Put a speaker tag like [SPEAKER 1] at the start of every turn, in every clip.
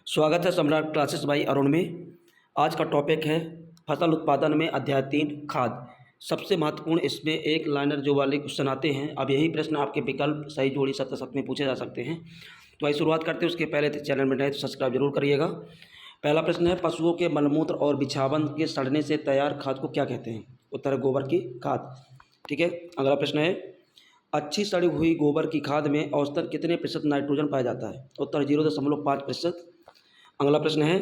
[SPEAKER 1] स्वागत है सम्राट क्लासेस बाई अरुण में। आज का टॉपिक है फसल उत्पादन में अध्याय 3 खाद। सबसे महत्वपूर्ण इसमें एक लाइनर जो वाले क्वेश्चन आते हैं। अब यही प्रश्न आपके विकल्प सही जोड़ी सत्य सत्य में पूछे जा सकते हैं। तो आइए शुरुआत करते हैं। उसके पहले चैनल में नए तो सब्सक्राइब जरूर करिएगा। पहला प्रश्न है, पशुओं के मलमूत्र और बिछावन के सड़ने से तैयार खाद को क्या कहते हैं? उत्तर है गोबर की खाद। ठीक है। अगला प्रश्न है, अच्छी सड़ी हुई गोबर की खाद में औसतन कितने प्रतिशत नाइट्रोजन पाया जाता है? उत्तर 0.5%। अगला प्रश्न है,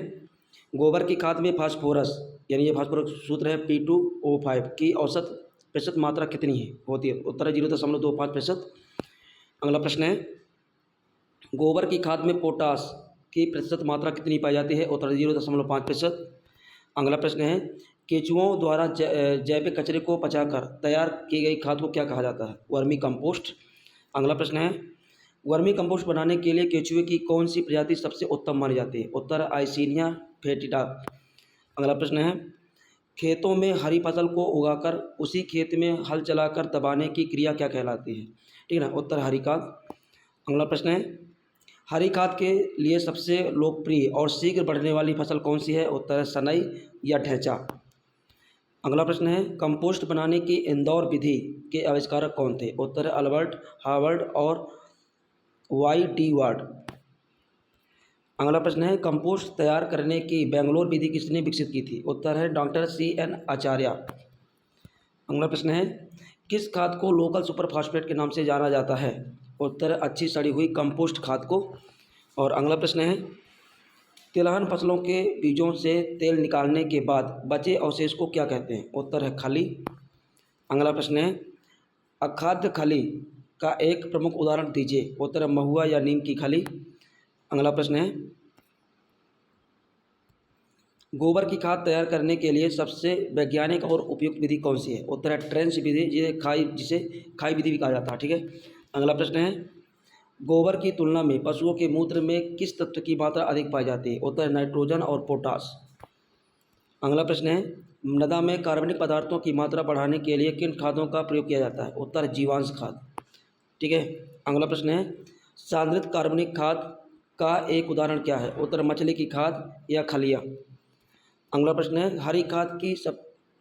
[SPEAKER 1] गोबर की खाद में फास्फोरस यानी ये फास्फोरस सूत्र है P2O5 की औसत प्रतिशत मात्रा कितनी है होती है? उत्तर है 0.25%। अगला प्रश्न है, गोबर की खाद में पोटास की प्रतिशत मात्रा कितनी पाई जाती है? उत्तर 0.5%। अगला प्रश्न है, केंचुओं द्वारा जैविक कचरे को पचाकर तैयार की गई खाद को क्या कहा जाता है? Vermi compost. अगला प्रश्न है, वर्मी कंपोस्ट बनाने के लिए केंचुए की कौन सी प्रजाति सबसे उत्तम मानी जाती है? उत्तर आइसिनिया फेटिडा। अगला प्रश्न है, खेतों में हरी फसल को उगाकर उसी खेत में हल चलाकर दबाने की क्रिया क्या कहलाती है? ठीक है ना, उत्तर हरी खाद। अगला प्रश्न है, हरी खाद के लिए सबसे लोकप्रिय और शीघ्र बढ़ने वाली फसल कौन सी है? उत्तर है सनई या ढैंचा। अगला प्रश्न है, कंपोस्ट बनाने की इंदौर विधि के आविष्कारक कौन थे? उत्तर है अल्बर्ट हार्वर्ड और Y.T. वार्ड। अगला प्रश्न है, कंपोस्ट तैयार करने की बेंगलोर विधि किसने विकसित की थी? उत्तर है डॉक्टर C.N. आचार्य। अगला प्रश्न है, किस खाद को लोकल सुपर फास्फेट के नाम से जाना जाता है? उत्तर है अच्छी सड़ी हुई कंपोस्ट खाद को। और अगला प्रश्न है, तिलहन फसलों के बीजों से तेल निकालने के बाद बचे अवशेष को क्या कहते हैं? उत्तर है खली। अगला प्रश्न है, अखाद्य खली का एक प्रमुख उदाहरण दीजिए। उत्तर है महुआ या नीम की खली। अगला प्रश्न है, गोबर की खाद तैयार करने के लिए सबसे वैज्ञानिक और उपयुक्त विधि कौन सी है? उत्तर है ट्रेंच विधि, जिसे खाई विधि भी कहा जाता है। ठीक है। अगला प्रश्न है, गोबर की तुलना में पशुओं के मूत्र में किस तत्व की मात्रा अधिक पाई जाती है? उत्तर है नाइट्रोजन और पोटाश। अगला प्रश्न है, मृदा में कार्बनिक पदार्थों की मात्रा बढ़ाने के लिए किन खादों का प्रयोग किया जाता है? उत्तर है जीवांश खाद। ठीक है। अगला प्रश्न है, सांद्रित कार्बनिक खाद का एक उदाहरण क्या है? उत्तर मछली की खाद या खलिया। अगला प्रश्न है, हरी खाद की सब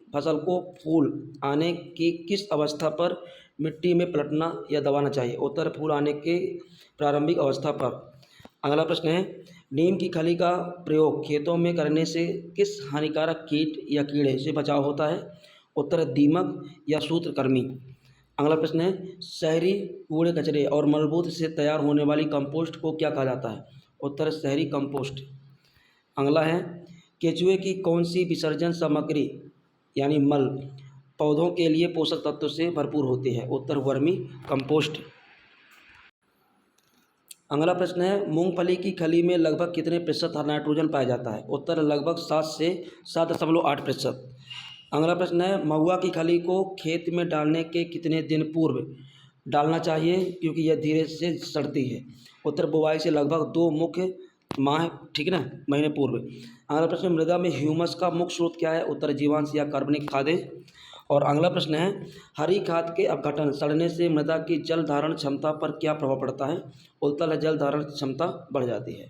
[SPEAKER 1] फसल को फूल आने की किस अवस्था पर मिट्टी में पलटना या दबाना चाहिए? उत्तर फूल आने के प्रारंभिक अवस्था पर। अगला प्रश्न है, नीम की खली का प्रयोग खेतों में करने से किस हानिकारक कीट या कीड़े से बचाव होता है? उत्तर दीमक या सूत्रकृमि। अगला प्रश्न है, शहरी कूड़े कचरे और मलबूत से तैयार होने वाली कंपोस्ट को क्या कहा जाता है? उत्तर शहरी कंपोस्ट। अगला है, केंचुए की कौन सी विसर्जन सामग्री यानी मल पौधों के लिए पोषक तत्वों से भरपूर होती है? उत्तर वर्मी कंपोस्ट। अगला प्रश्न है, मूंगफली की खली में लगभग कितने प्रतिशत नाइट्रोजन पाया जाता है? उत्तर लगभग 7 से 7.8%। अगला प्रश्न है, महुआ की खली को खेत में डालने के कितने दिन पूर्व डालना चाहिए क्योंकि यह धीरे से सड़ती है? उत्तर बुवाई से लगभग 2 मुख्य माह, ठीक है ना, महीने पूर्व। अगला प्रश्न, मृदा में ह्यूमस का मुख्य स्रोत क्या है? उत्तर जीवांश या कार्बनिक खादें। और अगला प्रश्न है, हरी खाद के अपघटन सड़ने से मृदा की जल धारण क्षमता पर क्या प्रभाव पड़ता है? उत्तर जल धारण क्षमता बढ़ जाती है।